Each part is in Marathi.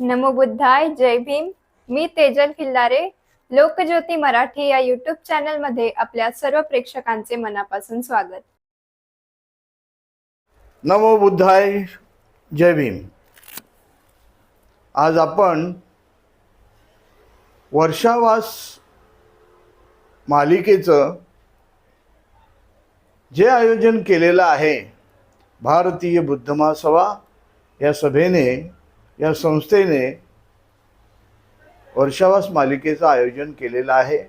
नमो बुद्धाय. जय भीम. मी तेजल खिल्लारे. लोकज्योती मराठी या यूट्यूब चॅनलमध्ये आपल्या सर्व प्रेक्षकांचे मनापासून स्वागत. नमो बुद्धाय. जय भीम. आज आपण वर्षावास मालिकेचं जे आयोजन केलेलं आहे भारतीय बुद्ध महासभा या सभेने, या संस्थेने वर्षावास मालिकेचं आयोजन केलेलं आहे.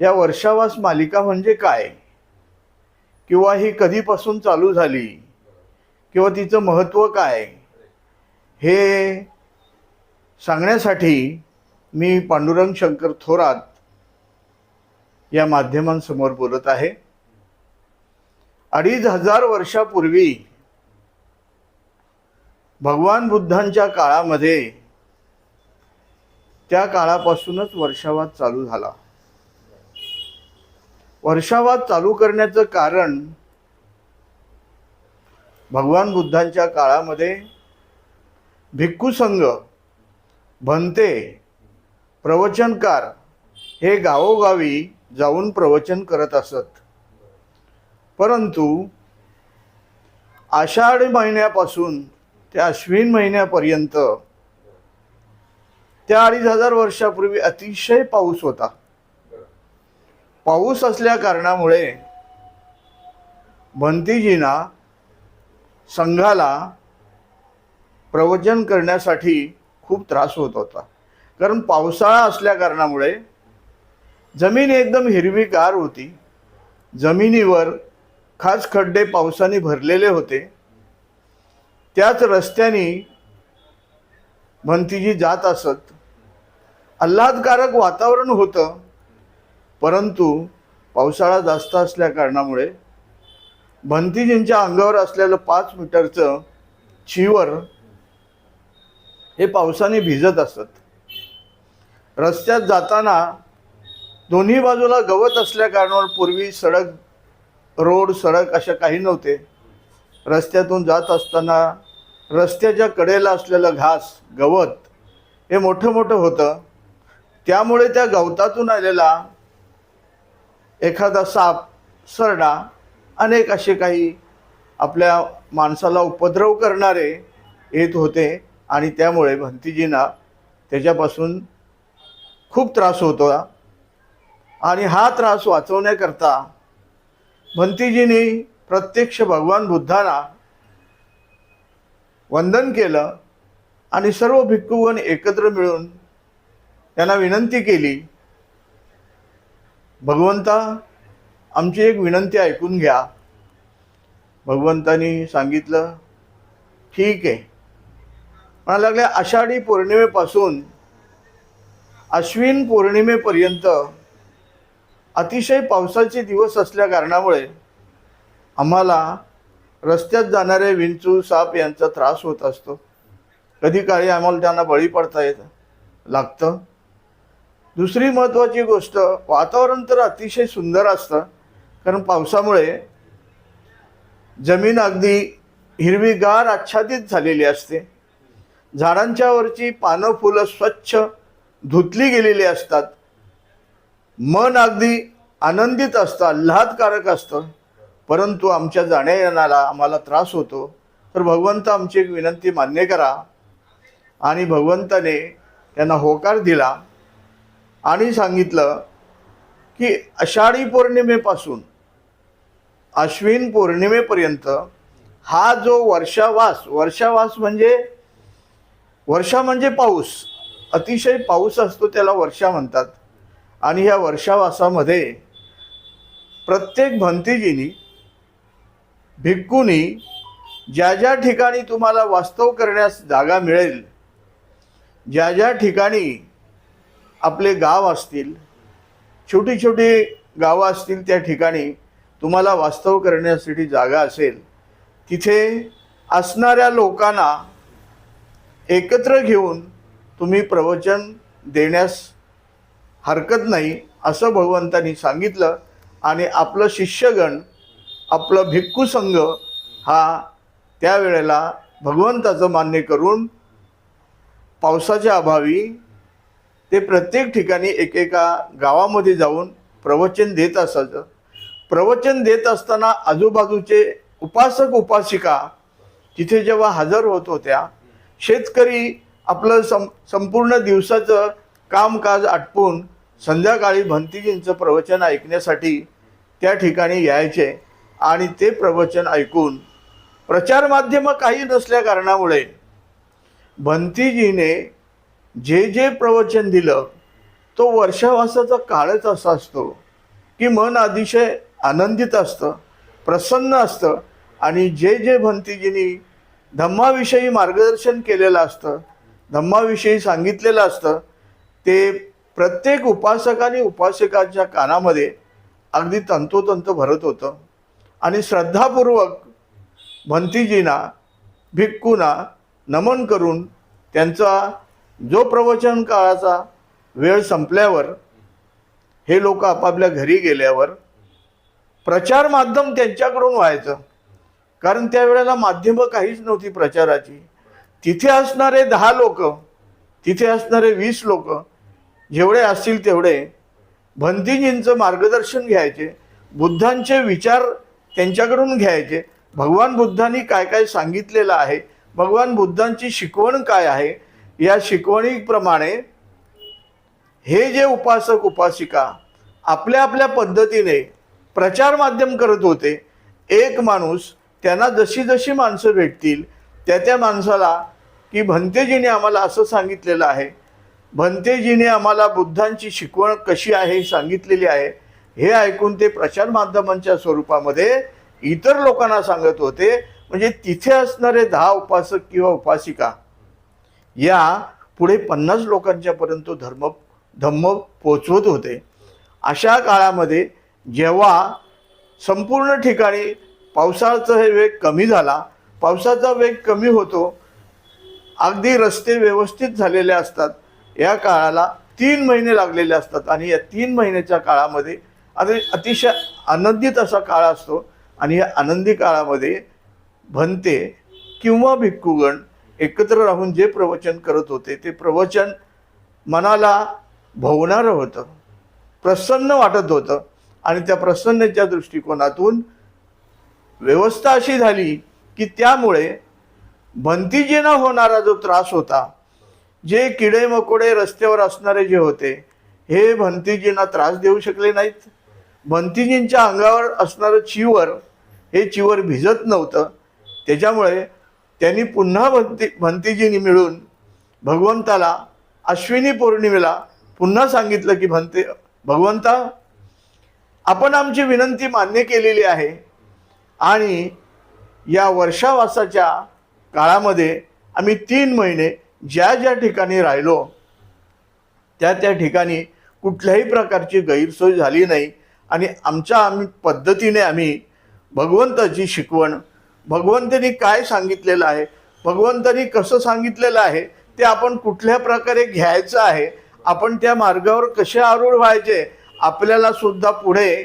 या वर्षावास मालिका म्हणजे काय, किंवा ही कधीपासून चालू झाली, किंवा तिचं महत्त्व काय, हे सांगण्यासाठी मी पांडुरंग शंकर थोरात या माध्यमांसमोर बोलत आहे. 2500 वर्षापूर्वी भगवान बुद्धांच्या काळामध्ये, त्या काळापासूनच वर्षावास चालू झाला. वर्षावास चालू करण्याचं कारण, भगवान बुद्धांच्या काळामध्ये भिक्खू संघ, भंते, प्रवचनकार हे गावोगावी जाऊन प्रवचन करत असत. परंतु आषाढ महिन्यापासून ते अश्विन महिन्यापर्यंत, त्या 2500 वर्षापूर्वी अतिशय पाऊस होता. पाऊस असल्या कारणामुळे भंतीजींना, संघाला प्रवचन करण्यासाठी खूप त्रास होत होता. कारण पावसाळा असल्या कारणामुळे जमीन एकदम हिरवीगार होती. जमिनीवर खास खड्डे पावसाने भरलेले होते. त्याच रस्त्याने भंतीजी जात असत. आल्हादकारक वातावरण होतं, परंतु पावसाळा जास्त असल्या कारणामुळे भंतीजींच्या अंगावर असलेलं 5 मीटरचं चिवर हे पावसाने भिजत असत. रस्त्यात जाताना दोन्ही बाजूला गवत असल्या कारणावर, पूर्वी रोड सडक अशा काही नव्हते. रस्त्यातून जात असताना रस्त्याच्या कडेला असलेलं घास, गवत हे मोठं मोठं होतं. त्यामुळे त्या गवतातून आलेला एखादा साप, सरडा, अनेक असे काही आपल्या माणसाला उपद्रव करणारे येत होते. आणि त्यामुळे भंतीजींना त्याच्यापासून खूप त्रास होता. आणि हा त्रास वाचवण्याकरता भंतीजींनी प्रत्यक्ष भगवान बुद्धांना वंदन केलं आणि सर्व भिक्खूगण एकत्र मिळून त्यांना विनंती केली, भगवंता, आमची एक विनंती ऐकून घ्या. भगवंतांनी सांगितलं, ठीक आहे. म्हणा लागले, आषाढी पौर्णिमेपासून अश्विन पौर्णिमेपर्यंत अतिशय पावसाचे दिवस असल्या कारणामुळे आम्हाला रस्त्यात जाणारे विंचू, साप यांचा त्रास होत असतो. कधी काळी आम्हाला त्यांना बळी पडता लागतं. दुसरी महत्त्वाची गोष्ट, वातावरण तर अतिशय सुंदर असतं, कारण पावसामुळे जमीन अगदी हिरवीगार आच्छादित झालेली असते. झाडांच्या वरची पानं, फुलं स्वच्छ धुतली गेलेली असतात. मन अगदी आनंदित असतं, आल्हादकारक असतं. परंतु आमच्या जाण्या येण्याला आम्हाला त्रास होतो. तर भगवंत, आमची एक विनंती मान्य करा. आणि भगवंताने त्यांना होकार दिला आणि सांगितलं की आषाढी पौर्णिमेपासून अश्विन पौर्णिमेपर्यंत हा जो वर्षावास म्हणजे, वर्षा म्हणजे पाऊस, अतिशय पाऊस असतो, त्याला वर्षा म्हणतात. आणि ह्या वर्षावासामध्ये प्रत्येक भंतीजींनी, भिक्खूंनी, ज्या ज्या ठिकाणी तुम्हाला वास्तव करण्यास जागा मिळेल, ज्या ज्या ठिकाणी आपले गाव असतील, छोटी छोटी गावं असतील, त्या ठिकाणी तुम्हाला वास्तव करण्यासाठी जागा असेल, तिथे असणाऱ्या लोकांना एकत्र घेऊन तुम्ही प्रवचन देण्यास हरकत नाही, असं भगवंतांनी सांगितलं. आणि आपलं शिष्यगण, आपलं भिक्खू संघ हा त्यावेळेला भगवंताचं मान्य करून पावसाच्या अभावी ते प्रत्येक ठिकाणी एकेका गावामध्ये जाऊन प्रवचन देत असायचं. प्रवचन देत असताना आजूबाजूचे उपासक उपासिका तिथे जेव्हा हजर होत होत्या, शेतकरी आपलं संपूर्ण दिवसाचं कामकाज आटपून संध्याकाळी भंतीजींचं प्रवचन ऐकण्यासाठी त्या ठिकाणी यायचे आणि ते प्रवचन ऐकून प्रचार माध्यम काही नसल्या कारणामुळे भंतीजीने जे जे प्रवचन दिलं तो वर्षावासाचा काळच असा असतो की मन अतिशय आनंदित असतं, प्रसन्न असतं. आणि जे जे भंतीजींनी धम्माविषयी मार्गदर्शन केलेलं असतं, धम्माविषयी सांगितलेलं असतं, ते प्रत्येक उपासकाने उपासकाच्या कानामध्ये अगदी तंतोतंत भरत होतं. आणि श्रद्धापूर्वक भंतीजींना भिक्खूंना नमन करून त्यांचा जो प्रवचन काळाचा वेळ संपल्यावर हे लोक आपापल्या घरी गेल्यावर प्रचार माध्यम त्यांच्याकडून व्हायचं. कारण त्यावेळेला माध्यमं काहीच नव्हती प्रचाराची. तिथे असणारे 10 लोक, तिथे असणारे 20 लोक, जेवढे असतील तेवढे भंतीजींचं मार्गदर्शन घ्यायचे, बुद्धांचे विचार त्यांच्याकडून घ्यायचे. भगवान बुद्धांनी काय काय सांगितलेलं आहे, भगवान बुद्धांची शिकवण काय आहे, या शिकवणीप्रमाणे हे जे उपासक उपासिका आपल्या आपल्या पद्धतीने प्रचार माध्यम करत होते. एक माणूस त्यांना जशी जशी माणसं भेटतील त्या त्या माणसाला की भंतेजीने आम्हाला असं सांगितलेलं आहे, भंतेजीने आम्हाला बुद्धांची शिकवण कशी आहे सांगितलेली आहे, हे ऐकून ते प्रचार माध्यमांच्या स्वरूपामध्ये इतर लोकांना सांगत होते. म्हणजे तिथे असणारे 10 उपासक किंवा उपासिका या पुढे 50 लोकांच्या पर्यंत धम्म पोचवत होते. अशा काळामध्ये जेव्हा संपूर्ण ठिकाणी पावसाचा हे वेग कमी झाला, पावसाचा वेग कमी होतो, अगदी रस्ते व्यवस्थित झालेले असतात. या काळाला 3 महिने लागलेले असतात आणि या 3 महिन्याच्या काळामध्ये अतिशय आनंदित असा काळ असतो. आणि या आनंदी काळामध्ये भंते किंवा भिक्खूगण एकत्र राहून जे प्रवचन करत होते ते प्रवचन मनाला भावणारं होतं, प्रसन्न वाटत होतं. आणि त्या प्रसन्नतेच्या दृष्टिकोनातून व्यवस्था अशी झाली की त्यामुळे भंतीजींना होणारा जो त्रास होता, जे किडे मकोडे रस्त्यावर असणारे जे होते, हे भंतीजींना त्रास देऊ शकले नाहीत. भंतीजींच्या अंगावर असणारं चिवर, हे चिवर भिजत नव्हतं. त्याच्यामुळे त्यांनी पुन्हा भंतीजींनी मिळून भगवंताला अश्विनी पौर्णिमेला पुन्हा सांगितलं की भगवंता, आपण आमची विनंती मान्य केलेली आहे आणि या वर्षावासाच्या काळामध्ये आम्ही 3 महिने ज्या ज्या ठिकाणी राहिलो त्या त्या ठिकाणी कुठल्याही प्रकारची गैरसोय झाली नाही. आणि आम्ही पद्धतीने आम्ही भगवंताची शिकवण, भगवंतांनी काय सांगितलेलं आहे, भगवंतांनी कसं सांगितलेलं आहे ते आपण कुठल्या प्रकारे घ्यायचं आहे, आपण त्या मार्गावर कसे आरूढ व्हायचे, आपल्याला सुद्धा पुढे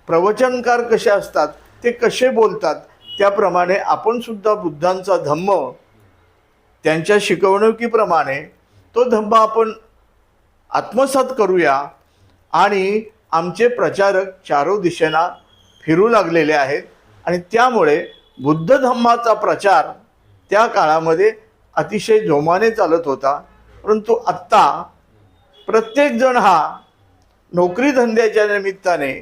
प्रवचनकार कसे असतात, ते कसे बोलतात, त्याप्रमाणे आपण सुद्धा बुद्धांचा धम्म त्यांच्या शिकवणुकीप्रमाणे तो धम्म आपण आत्मसात करूया. आणि आमचे प्रचारक चारो दिशेना फिरू लागलेले आहेत. आणि त्यामुळे बुद्ध धम्माचा प्रचार त्या काळामध्ये अतिशय जोमाने चालत होता. परंतु आत्ता प्रत्येकजण हा नोकरी धंद्याच्या निमित्ताने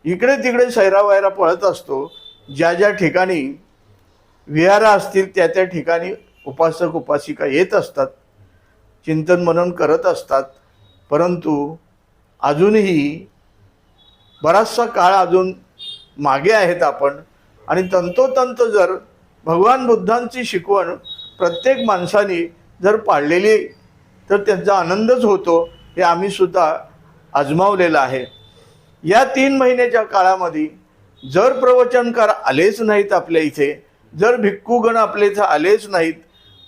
इकडे तिकडे सैरावैरा पळत असतो. ज्या ज्या ठिकाणी विहारा असतील त्या त्या ठिकाणी उपासक उपासिका येत असतात, चिंतन मनन करत असतात. परंतु अजूनही बराचसा काळ अजून मागे आहेत आपण. आणि तंतोतंत जर भगवान बुद्धांची शिकवण प्रत्येक माणसाने जर पाळलेली तर त्यांचा आनंदच होतो. हे आम्ही सुद्धा आजमावलेलं आहे. या 3 महिन्याच्या काळामध्ये जर प्रवचनकार आलेच नाहीत आपल्या इथे, जर भिक्खूगण आपल्या इथे आलेच नाहीत,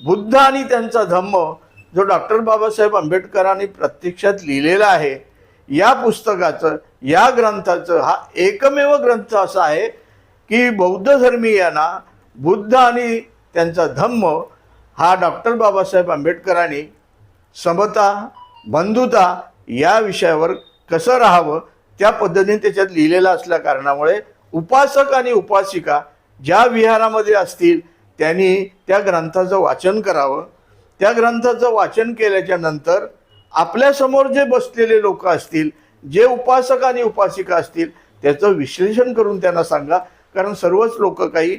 बुद्ध आणि त्यांचा धम्म जो डॉक्टर बाबासाहेब आंबेडकरांनी प्रत्यक्षात लिहिलेला आहे, या पुस्तकाचं, या ग्रंथाचं, हा एकमेव ग्रंथ असा आहे की बौद्ध धर्मीयांना बुद्ध आणि त्यांचा धम्म हा डॉक्टर बाबासाहेब आंबेडकरांनी समता बंधुता या विषयावर कसं राहावं त्या पद्धतीने त्याच्यात लिहिलेलं असल्या कारणामुळे उपासक आणि उपासिका ज्या विहारामध्ये असतील त्यांनी त्या ग्रंथाचं वाचन करावं. त्या ग्रंथाचं वाचन केल्याच्या नंतर आपल्यासमोर जे बसलेले लोक असतील, जे उपासक आणि उपासिका असतील, त्याचं विश्लेषण करून त्यांना सांगा. कारण सर्वच लोक काही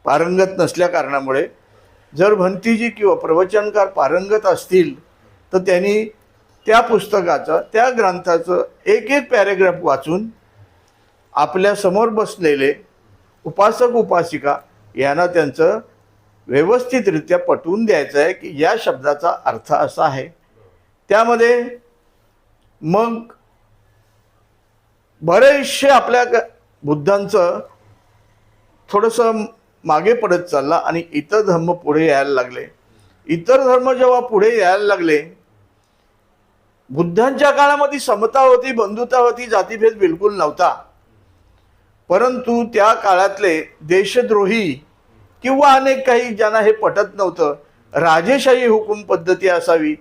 पारंगत नसल्या कारणामुळे जर भंतीजी किंवा प्रवचनकार पारंगत असतील तर त्यांनी त्या पुस्तकाचं त्या ग्रंथाचं एक एक पॅरेग्राफ वाचून आपल्या समोर बसलेले उपासक उपासिका यांना त्यांचं व्यवस्थितरित्या पटवून द्यायचं आहे की या शब्दाचा अर्थ असा आहे. त्यामध्ये मग बरेचसे आपल्या बुद्धांचं थोडंसं मागे पडत चालला आणि इतर धर्म पुढे यायला लागले. इतर धर्म जेव्हा पुढे यायला लागले, बुद्धांच्या काळामध्ये समता होती, बंधुता होती, जातीभेद बिलकुल नव्हता. परंतु त्या काळातले देशद्रोही किंवा अनेक काही ज्यांना हे पटत नव्हतं, राजेशाही हुकूम पद्धती असावी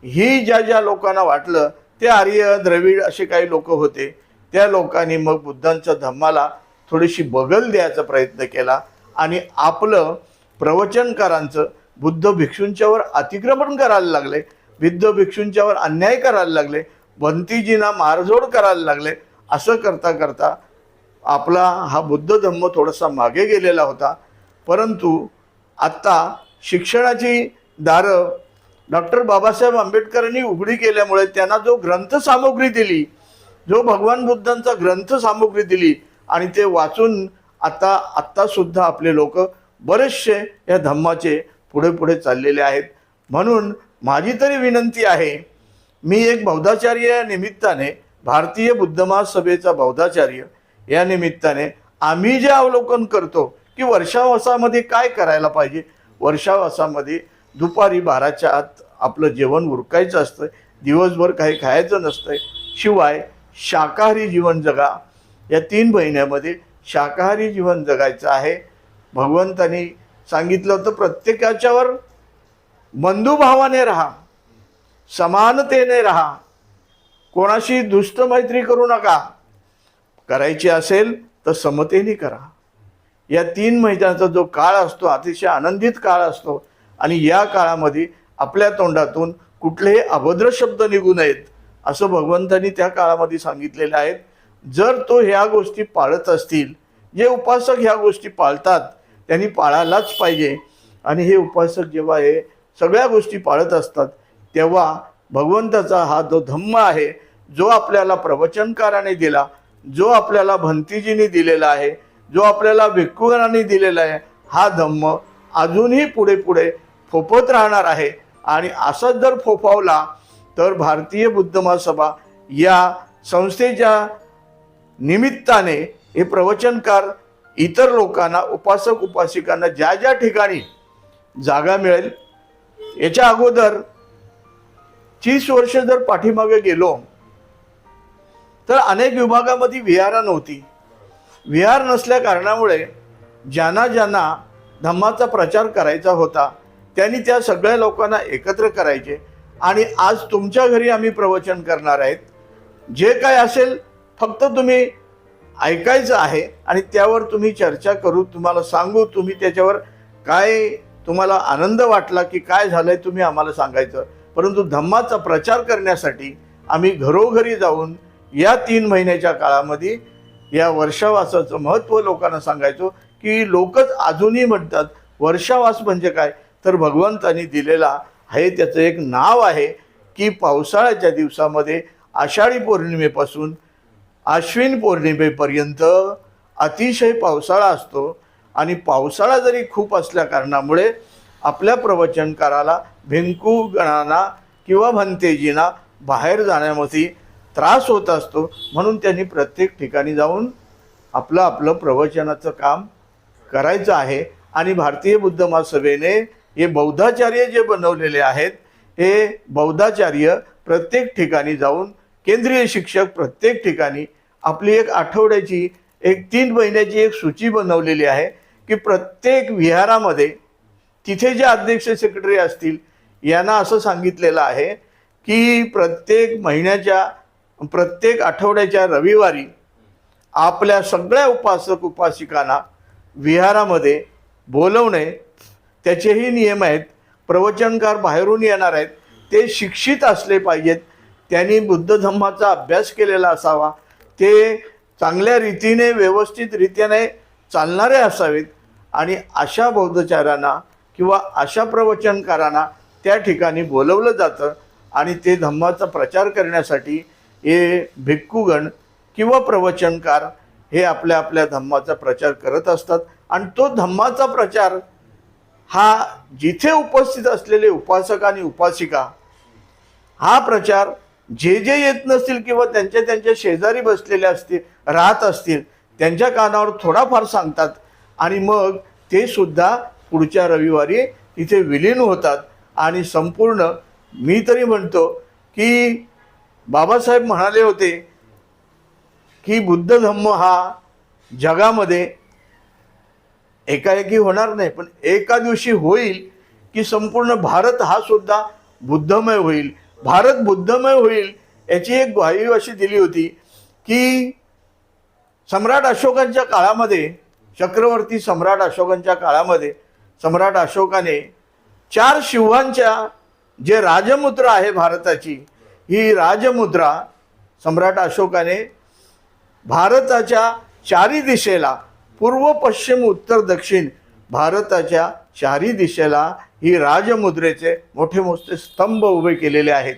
ही ज्या ज्या लोकांना वाटलं, ते आर्य द्रविड असे काही लोक होते. त्या लोकांनी मग बुद्धांच्या धम्माला थोडीशी बगल द्यायचा प्रयत्न केला आणि आपलं प्रवचनकारांचं बुद्ध भिक्षूंच्यावर अतिक्रमण करायला लागले, बुद्ध भिक्षूंच्यावर अन्याय करायला लागले, भंतीजींना मारझोड करायला लागले. असं करता करता आपला हा बुद्ध धम्म थोडासा मागे गेलेला होता. परंतु आत्ता शिक्षणाची दारं डॉक्टर बाबासाहेब आंबेडकरांनी उघडी केल्यामुळे त्यांना जो ग्रंथसामुग्री दिली, जो भगवान बुद्धांचा ग्रंथसामुग्री दिली आणि ते वाचून आत्ता सुद्धा आपले लोक बरेचसे या धम्माचे पुढे पुढे चाललेले आहेत. म्हणून माझी तरी विनंती आहे, मी एक बौद्धाचार्य या निमित्ताने, भारतीय बुद्ध महासभेचा बौद्धाचार्य या निमित्ताने आम्ही जे अवलोकन करतो की वर्षावासामध्ये काय करायला पाहिजे. वर्षावासामध्ये दुपारी 12च्या आत आपलं जेवण उरकायचं असतं, दिवसभर काही खायचं नसतंय. शिवाय शाकाहारी जीवन जगा. या 3 महिन्यामध्ये शाकाहारी जीवन जगायचं आहे. भगवंतांनी सांगितलं होतं प्रत्येकाच्यावर बंधुभावाने राहा, समानतेने राहा, कोणाशी दुष्ट मैत्री करू नका, करायची असेल तर समतेने करा. या 3 महिन्याचा जो काळ असतो अतिशय आनंदित काळ असतो आणि या काळामध्ये आपल्या तोंडातून कुठलेही अभद्र शब्द निघू नयेत असं भगवंतांनी त्या काळामध्ये सांगितलेलं आहे. जर तो ह्या गोष्टी पाळत असतील, जे उपासक ह्या गोष्टी पाळतात त्यांनी पाळायलाच पाहिजे. आणि हे उपासक जेव्हा हे सगळ्या गोष्टी पाळत असतात तेव्हा भगवंताचा हा जो धम्म आहे, जो आपल्याला प्रवचनकाराने दिला, जो आपल्याला भंतीजींनी दिलेला आहे, जो आपल्याला भिक्खुगणांनी दिलेला आहे, हा धम्म अजूनही पुढे पुढे फोफत राहणार आहे. आणि असाच जर फोफावला तर भारतीय बुद्ध महासभा या संस्थेच्या निमित्ताने हे प्रवचनकार इतर लोकांना, उपासक उपासिकांना ज्या ज्या ठिकाणी जागा मिळेल. याच्या अगोदर 30 वर्ष जर पाठीमागे गेलो तर अनेक विभागामध्ये विहारा नव्हती. विहार नसल्या कारणामुळे ज्यांना ज्यांना धम्माचा प्रचार करायचा होता त्यांनी त्या सगळ्या लोकांना एकत्र करायचे. आणि आज तुमच्या घरी आम्ही प्रवचन करणार आहेत. जे काय असेल फक्त तुम्ही ऐकायचं आहे आणि त्यावर तुम्ही चर्चा करू, तुम्हाला सांगू, तुम्ही त्याच्यावर काय तुम्हाला आनंद वाटला की काय झालंय तुम्ही आम्हाला सांगायचं. परंतु धम्माचा प्रचार करण्यासाठी आम्ही घरोघरी जाऊन या 3 महिन्याच्या काळामध्ये या वर्षावासाचं महत्त्व लोकांना सांगायचो. की लोकच अजूनही म्हणतात वर्षावास म्हणजे काय, तर भगवंतांनी दिलेला आहे त्याचं एक नाव आहे की पावसाळ्याच्या दिवसामध्ये आषाढी पौर्णिमेपासून आश्विन पौर्णिमेपर्यंत अतिशय पावसाळा असतो. आणि पावसाळा जरी खूप असल्या कारणामुळे आपल्या प्रवचनकाराला, भिक्खुगणांना किंवा भंतेजींना बाहेर जाण्यामध्ये त्रास होत असतो. म्हणून त्यांनी प्रत्येक ठिकाणी जाऊन आपलं आपलं प्रवचनाचं काम करायचं आहे. आणि भारतीय बुद्ध महासभेने हे बौद्धाचार्य जे बनवलेले आहेत, हे बौद्धाचार्य प्रत्येक ठिकाणी जाऊन, केंद्रीय शिक्षक प्रत्येक ठिकाणी आपली एक आठवड्याची, एक 3 महिन्याची एक सूची बनवलेली आहे की प्रत्येक विहारामध्ये तिथे जे अध्यक्ष सेक्रेटरी असतील यांना असं सांगितलेलं आहे की प्रत्येक महिन्याच्या प्रत्येक आठवड्याच्या रविवारी आपल्या सगळ्या उपासक उपासिकांना विहारामध्ये बोलवणे, त्याचेही नियम आहेत. प्रवचनकार बाहेरून येणार आहेत, ते शिक्षित असले पाहिजेत, त्यांनी बुद्ध धम्माचा अभ्यास केलेला असावा, ते चांगल्या रीतीने व्यवस्थित रीतीने चालणारे असावेत आणि अशा बौद्धचारांना किंवा अशा प्रवचनकारांना त्या ठिकाणी बोलवलं जातं आणि ते धम्माचा प्रचार करण्यासाठी हे भिक्खुगण किंवा प्रवचनकार हे आपल्या आपल्या धम्माचा प्रचार करत असतात. आणि तो धम्माचा प्रचार हा जिथे उपस्थित असलेले उपासक आणि उपासिका हा प्रचार जे जे येत नसतील किंवा त्यांच्या त्यांच्या शेजारी बसलेले असतील राहत असतील त्यांच्या कानावर थोडाफार सांगतात आणि मग ते सुद्धा पुढच्या रविवारी तिथे विलीन होतात. आणि संपूर्ण मी तरी म्हणतो की बाबासाहेब म्हणाले होते की बुद्ध धम्म हा जगामध्ये एकाएकी होणार नाही, पण एका दिवशी होईल की संपूर्ण भारत हा सुद्धा बुद्धमय होईल. भारत बुद्धमय होईल याची एक ग्वाही अशी दिली होती की सम्राट अशोकांच्या काळामध्ये, चक्रवर्ती सम्राट अशोकांच्या काळामध्ये सम्राट अशोकाने 4 शिवांच्या जे राजमुद्रा आहे भारताची, ही राजमुद्रा सम्राट अशोकाने भारताच्या 4 दिशेला पूर्व पश्चिम उत्तर दक्षिण भारताच्या 4 दिशेला ही राजमुद्रेचे मोठे मोठे स्तंभ उभे केलेले आहेत.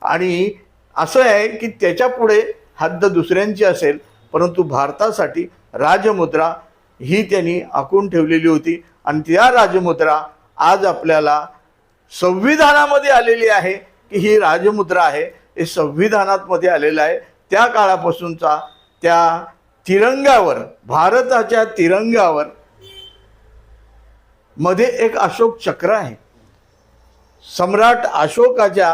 आणि असं आहे की त्याच्या पुढे हद्द दुसऱ्यांची असेल, परंतु भारतासाठी राजमुद्रा ही त्यांनी आखून ठेवलेली होती. आणि त्या राजमुद्रा आज आपल्याला संविधानामध्ये आलेली आहे की ही राजमुद्रा आहे, हे संविधानामध्ये आलेलं आहे. त्या काळापासूनचा त्या तिरंगावर, भारताच्या तिरंगावर मध्ये एक अशोक चक्र आहे. सम्राट अशोकाच्या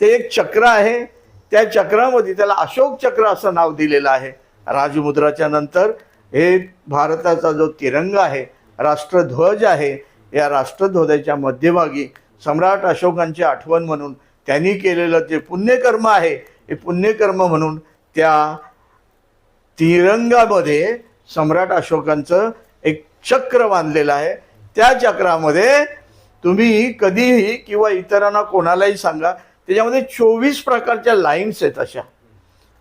ते एक चक्र आहे, त्या चक्रामध्ये त्याला अशोक चक्र असं नाव दिलेलं आहे. राजमुद्राच्या नंतर हे भारताचा जो तिरंगा आहे, राष्ट्रध्वज आहे, या राष्ट्रध्वजाच्या मध्यभागी सम्राट अशोकांची आठवण म्हणून त्यांनी केलेलं जे पुण्यकर्म आहे, हे पुण्यकर्म म्हणून त्या तिरंगामध्ये सम्राट अशोकांचं एक चक्र बांधलेलं आहे. त्या चक्रामध्ये तुम्ही कधीही किंवा इतरांना कोणालाही सांगा, त्याच्यामध्ये 24 प्रकारच्या लाईन्स आहेत अशा.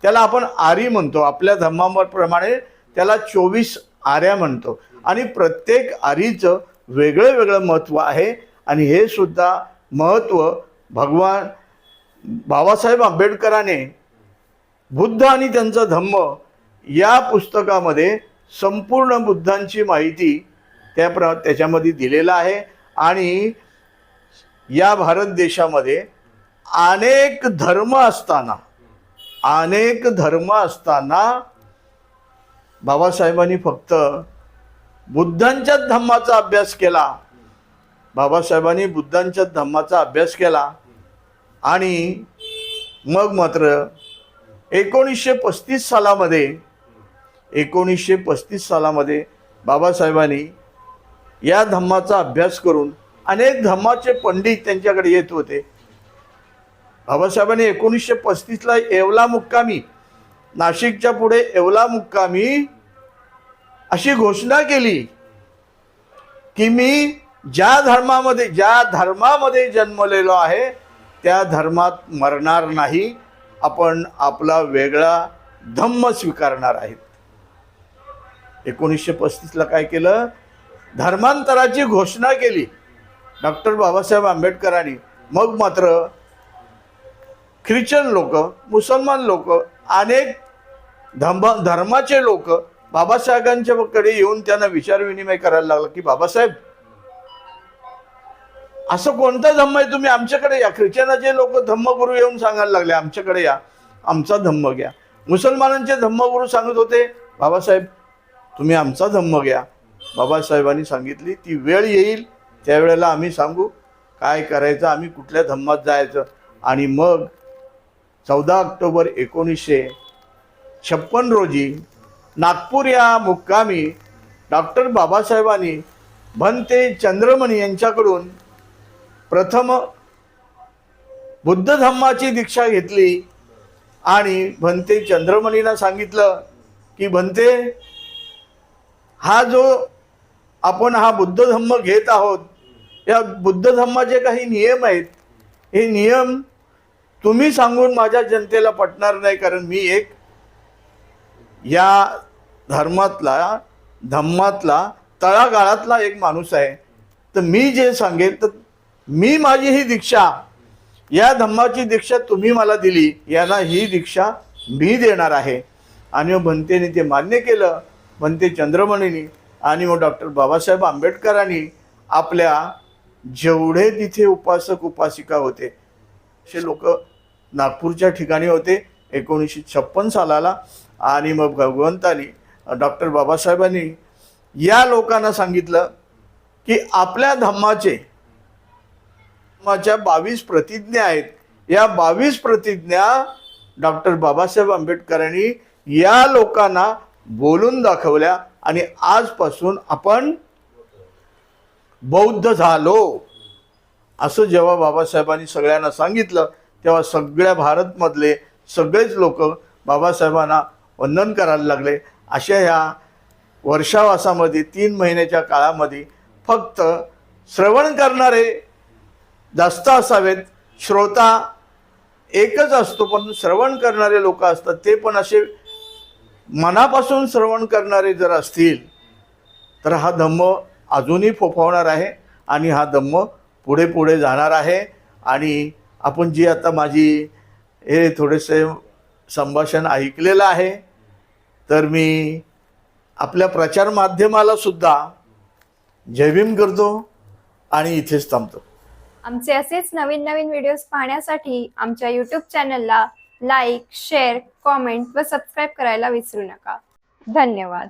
त्याला आपण आरी म्हणतो, आपल्या धर्माप्रमाणे त्याला 24 आऱ्या म्हणतो. आणि प्रत्येक आरीचं वेगळं वेगळं महत्त्व आहे. आणि हे सुद्धा महत्त्व भगवान बाबासाहेब आंबेडकरांनी बुद्ध आणि त्यांचा धम्म या पुस्तकामध्ये संपूर्ण बुद्धांची माहिती त्याच्यामध्ये दिलेला आहे. आणि या भारत देशामध्ये अनेक धर्म असताना बाबासाहेबांनी फक्त बुद्धांच्याच धम्माचा अभ्यास केला. बाबासाहेबांनी बुद्धांच्याच धम्माचा अभ्यास केला. आणि मग मात्र 1935 सालामध्ये बाबासाहेबांनी या धम्माचा अभ्यास करून अनेक धम्माचे पंडित त्यांच्याकडे येत होते. बाबासाहेबांनी 1935ला येवला मुक्कामी, नाशिकच्या पुढे येवला मुक्कामी अशी घोषणा केली की मी ज्या धर्मामध्ये जन्मलेलो आहे त्या धर्मात मरणार नाही, आपण आपला वेगळा धम्म स्वीकारणार आहेत. 1935ला काय केलं, धर्मांतराची घोषणा केली डॉक्टर बाबासाहेब आंबेडकरांनी. मग मात्र ख्रिश्चन लोक, मुसलमान लोक, अनेक धर्माचे लोक बाबासाहेबांच्याकडे येऊन त्यांना विचारविनिमय करायला लागला की बाबासाहेब असं कोणता धम्म आहे, तुम्ही आमच्याकडे या. ख्रिश्चनाचे लोक धम्मगुरू येऊन सांगायला लागले आमच्याकडे या, आमचा धम्म घ्या. मुसलमानांचे धम्मगुरू सांगत होते बाबासाहेब तुम्ही आमचा धम्म घ्या. बाबासाहेबांनी सांगितली ती वेळ येईल त्यावेळेला आम्ही सांगू काय करायचं, आम्ही कुठल्या धम्मात जायचं. आणि मग 14 ऑक्टोबर 1956 रोजी नागपूर या मुक्कामी डॉक्टर बाबासाहेबांनी भंते चंद्रमणी यांच्याकडून प्रथम बुद्ध धम्माची दीक्षा घेतली आणि भंते चंद्रमणींना सांगितलं की भंते, हा जो आपण हा बुद्ध धम्म घेत आहोत, या बुद्ध धम्माचे काही नियम आहेत, हे नियम तुम्ही सांगून माझ्या जनतेला पटणार नाही, कारण मी एक या धम्मातला तळागाळातला एक माणूस आहे. तर मी जे सांगेल, तर मी माझी ही दीक्षा, या धम्माची दीक्षा तुम्ही मला दिली, यांना ही दीक्षा मी देणार आहे. आणि मग भंतेने ते मान्य केलं, भंते चंद्रमणींनी. आणि मग डॉक्टर बाबासाहेब आंबेडकरांनी आपल्या जेवढे तिथे उपासक उपासिका होते, असे लोक नागपूरच्या ठिकाणी होते 1956 सालाला. आणि मग भगवंतानी, डॉक्टर बाबासाहेबांनी या लोकांना सांगितलं की आपल्या धम्माच्या 22 प्रतिज्ञा आहेत, या 22 प्रतिज्ञा डॉक्टर बाबासाहेब आंबेडकरांनी या लोकांना बोलून दाखवल्या आणि आजपासून आपण बौद्ध झालो. असं जेव्हा बाबासाहेबांनी सगळ्यांना सांगितलं, तेव्हा सगळ्या भारतमधले सगळेच लोक बाबासाहेबांना वंदन करायला लागले. अशा ह्या वर्षावासामध्ये 3 महिन्याच्या काळामध्ये फक्त श्रवण करणारे जास्त असावेत, श्रोता एकच असतो, पण श्रवण करणारे लोक असतात, ते पण असे मनापासून श्रवण करणारे जर असतील तर हा धम्म अजूनही फोफावणार आहे आणि हा धम्म पुढे पुढे जाणार आहे. आणि आपण जी आता माझी हे थोडेसे संभाषण ऐकलेलं आहे, तर मी आपल्या प्रचार माध्यमाला सुद्धा जय भीम करतो आणि इथेच थांबतो. आमचे असेच नवीन नवीन व्हिडिओज पाहण्यासाठी आमच्या यूट्यूब चॅनलला लाईक, शेअर, कॉमेंट व सबस्क्राईब करायला विसरू नका. धन्यवाद.